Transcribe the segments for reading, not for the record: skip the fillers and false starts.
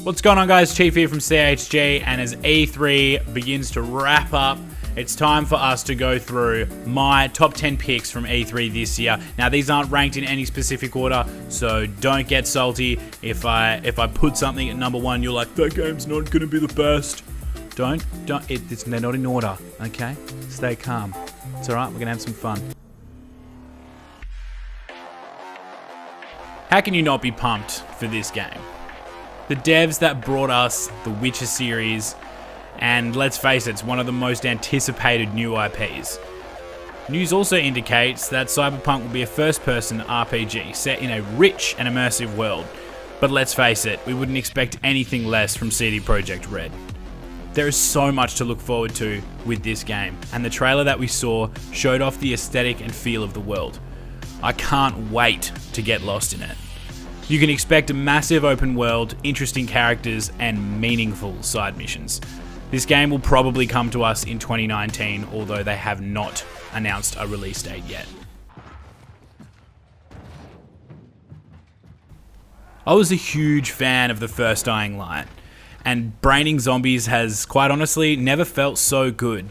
What's going on, guys? Chief here from CHG, and as E3 begins to wrap up, it's time for us to go through my top 10 picks from E3 this year. Now, these aren't ranked in any specific order, so don't get salty if I put something at number one, you're like, that game's not going to be the best. They're not in order, okay? Stay calm. It's alright, we're going to have some fun. How can you not be pumped for this game? The devs that brought us the Witcher series, and let's face it, it's one of the most anticipated new IPs. News also indicates that Cyberpunk will be a first-person RPG set in a rich and immersive world, but let's face it, we wouldn't expect anything less from CD Projekt Red. There is so much to look forward to with this game, and the trailer that we saw showed off the aesthetic and feel of the world. I can't wait to get lost in it. You can expect a massive open world, interesting characters, and meaningful side missions. This game will probably come to us in 2019, although they have not announced a release date yet. I was a huge fan of the first Dying Light, and braining zombies has, quite honestly, never felt so good.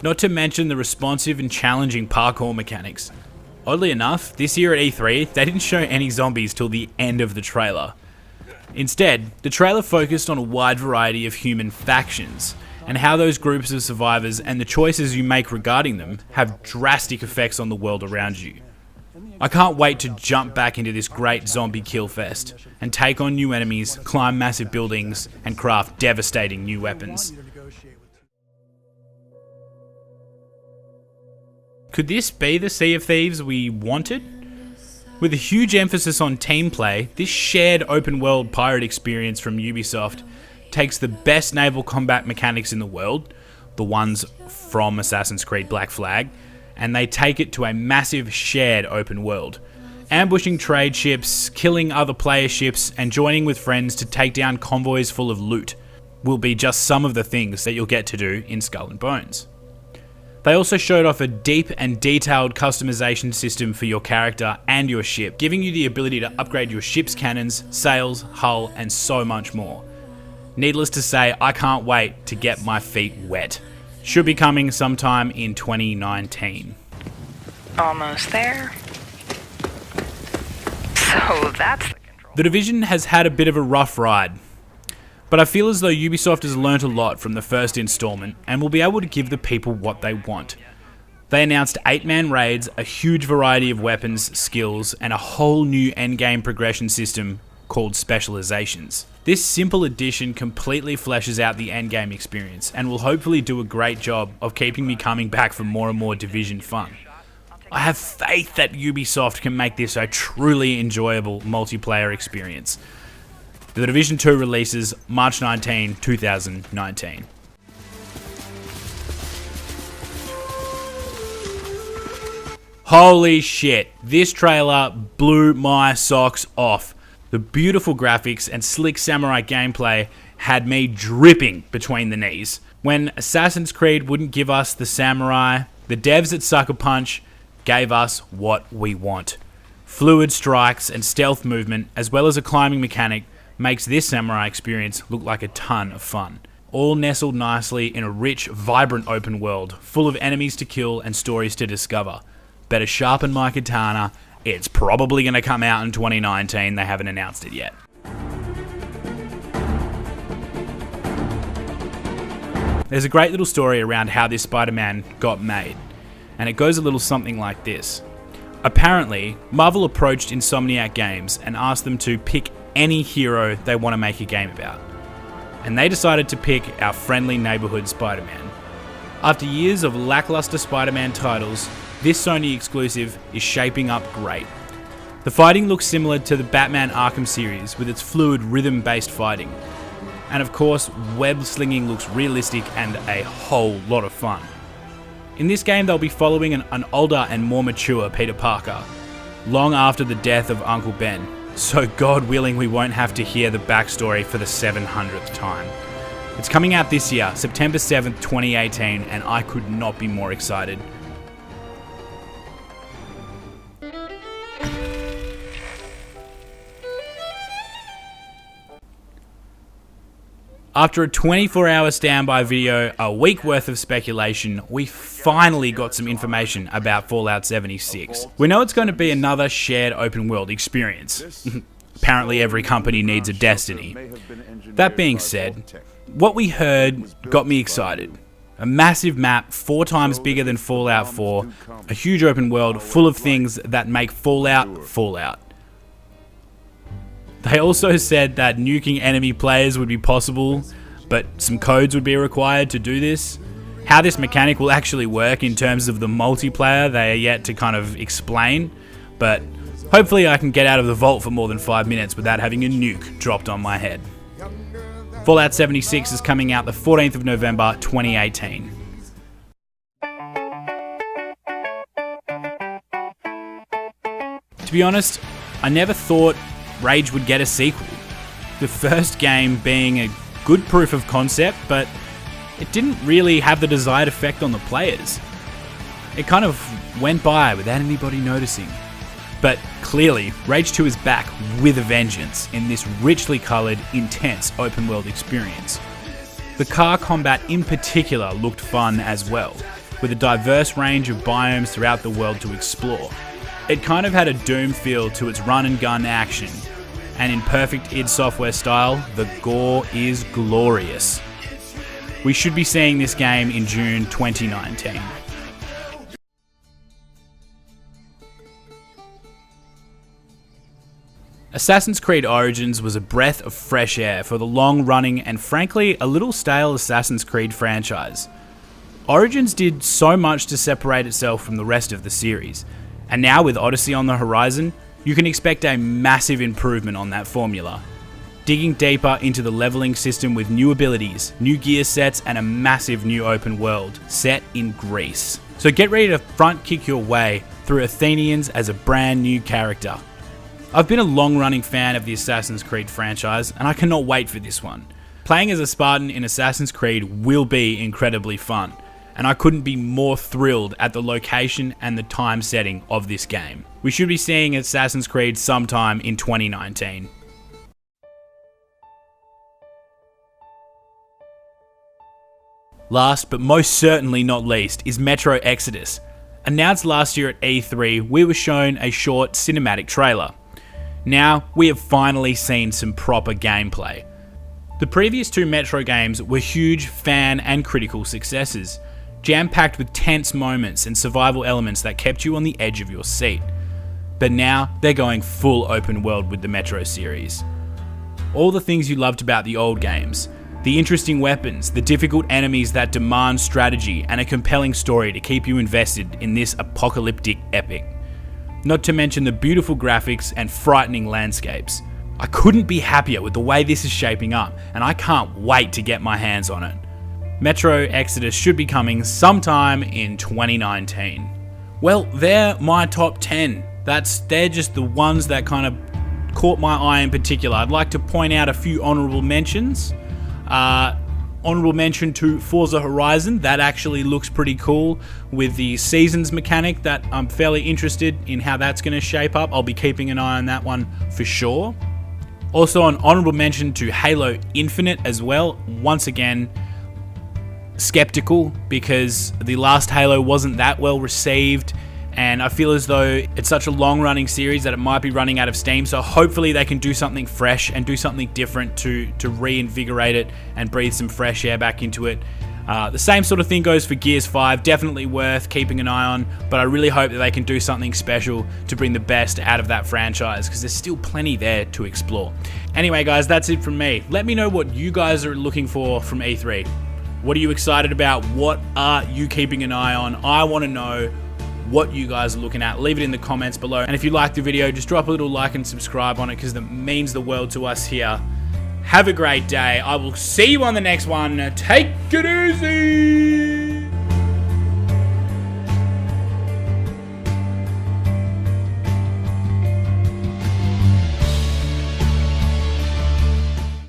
Not to mention the responsive and challenging parkour mechanics. Oddly enough, this year at E3, they didn't show any zombies till the end of the trailer. Instead, the trailer focused on a wide variety of human factions, and how those groups of survivors and the choices you make regarding them have drastic effects on the world around you. I can't wait to jump back into this great zombie kill fest, and take on new enemies, climb massive buildings, and craft devastating new weapons. Could this be the Sea of Thieves we wanted? With a huge emphasis on team play, this shared open world pirate experience from Ubisoft takes the best naval combat mechanics in the world, the ones from Assassin's Creed Black Flag, and they take it to a massive shared open world. Ambushing trade ships, killing other player ships, and joining with friends to take down convoys full of loot will be just some of the things that you'll get to do in Skull and Bones. They also showed off a deep and detailed customization system for your character and your ship, giving you the ability to upgrade your ship's cannons, sails, hull, and so much more. Needless to say, I can't wait to get my feet wet. Should be coming sometime in 2019. Almost there. So that's the control. The Division has had a bit of a rough ride, but I feel as though Ubisoft has learnt a lot from the first installment and will be able to give the people what they want. They announced 8-man raids, a huge variety of weapons, skills, and a whole new endgame progression system called Specializations. This simple addition completely fleshes out the endgame experience and will hopefully do a great job of keeping me coming back for more and more Division fun. I have faith that Ubisoft can make this a truly enjoyable multiplayer experience. The Division 2 releases March 19, 2019. Holy shit, this trailer blew my socks off. The beautiful graphics and slick samurai gameplay had me dripping between the knees. When Assassin's Creed wouldn't give us the samurai, the devs at Sucker Punch gave us what we want. Fluid strikes and stealth movement, as well as a climbing mechanic, makes this samurai experience look like a ton of fun. All nestled nicely in a rich, vibrant open world, full of enemies to kill and stories to discover. Better sharpen my katana. It's probably going to come out in 2019, they haven't announced it yet. There's a great little story around how this Spider-Man got made, and it goes a little something like this. Apparently, Marvel approached Insomniac Games and asked them to pick any hero they want to make a game about. And they decided to pick our friendly neighborhood Spider-Man. After years of lackluster Spider-Man titles, this Sony exclusive is shaping up great. The fighting looks similar to the Batman Arkham series with its fluid rhythm-based fighting. And of course, web slinging looks realistic and a whole lot of fun. In this game, they'll be following an older and more mature Peter Parker, long after the death of Uncle Ben. So God willing, we won't have to hear the backstory for the 700th time. It's coming out this year, September 7th, 2018, and I could not be more excited. After a 24-hour standby video, a week worth of speculation, we finally got some information about Fallout 76. We know it's going to be another shared open world experience. Apparently every company needs a Destiny. That being said, what we heard got me excited. A massive map, 4 times bigger than Fallout 4, a huge open world full of things that make Fallout, Fallout. They also said that nuking enemy players would be possible, but some codes would be required to do this. How this mechanic will actually work in terms of the multiplayer, they are yet to kind of explain, but hopefully I can get out of the vault for more than 5 minutes without having a nuke dropped on my head. Fallout 76 is coming out the 14th of November 2018. To be honest, I never thought Rage would get a sequel. The first game being a good proof of concept, but it didn't really have the desired effect on the players. It kind of went by without anybody noticing. But clearly, Rage 2 is back with a vengeance in this richly coloured, intense open world experience. The car combat in particular looked fun as well, with a diverse range of biomes throughout the world to explore. It kind of had a Doom feel to its run and gun action, and in perfect id Software style, the gore is glorious. We should be seeing this game in June 2019. Assassin's Creed Origins was a breath of fresh air for the long-running and frankly a little stale Assassin's Creed franchise. Origins did so much to separate itself from the rest of the series, and now with Odyssey on the horizon, you can expect a massive improvement on that formula. Digging deeper into the leveling system with new abilities, new gear sets, and a massive new open world set in Greece. So get ready to front kick your way through Athenians as a brand new character. I've been a long-running fan of the Assassin's Creed franchise, and I cannot wait for this one. Playing as a Spartan in Assassin's Creed will be incredibly fun, and I couldn't be more thrilled at the location and the time setting of this game. We should be seeing Assassin's Creed sometime in 2019. Last but most certainly not least is Metro Exodus. Announced last year at E3, we were shown a short cinematic trailer. Now, we have finally seen some proper gameplay. The previous 2 Metro games were huge fan and critical successes, jam-packed with tense moments and survival elements that kept you on the edge of your seat. But now, they're going full open world with the Metro series. All the things you loved about the old games, the interesting weapons, the difficult enemies that demand strategy, and a compelling story to keep you invested in this apocalyptic epic. Not to mention the beautiful graphics and frightening landscapes. I couldn't be happier with the way this is shaping up, and I can't wait to get my hands on it. Metro Exodus should be coming sometime in 2019. Well, they're my top 10. They're just the ones that kind of caught my eye in particular. I'd like to point out a few honourable mentions. Honourable mention to Forza Horizon. That actually looks pretty cool with the seasons mechanic that I'm fairly interested in how that's going to shape up. I'll be keeping an eye on that one for sure. Also an honourable mention to Halo Infinite as well. Once again, skeptical because the last Halo wasn't that well received, and I feel as though it's such a long-running series that it might be running out of steam, so hopefully they can do something fresh and do something different to reinvigorate it and breathe some fresh air back into it. The same sort of thing goes for Gears 5, definitely worth keeping an eye on, but I really hope that they can do something special to bring the best out of that franchise, because there's still plenty there to explore. Anyway guys, that's it from me. Let me know what you guys are looking for from E3. What are you excited about? What are you keeping an eye on? I want to know what you guys are looking at. Leave it in the comments below. And if you liked the video, just drop a little like and subscribe on it, because that means the world to us here. Have a great day. I will see you on the next one. Take it easy.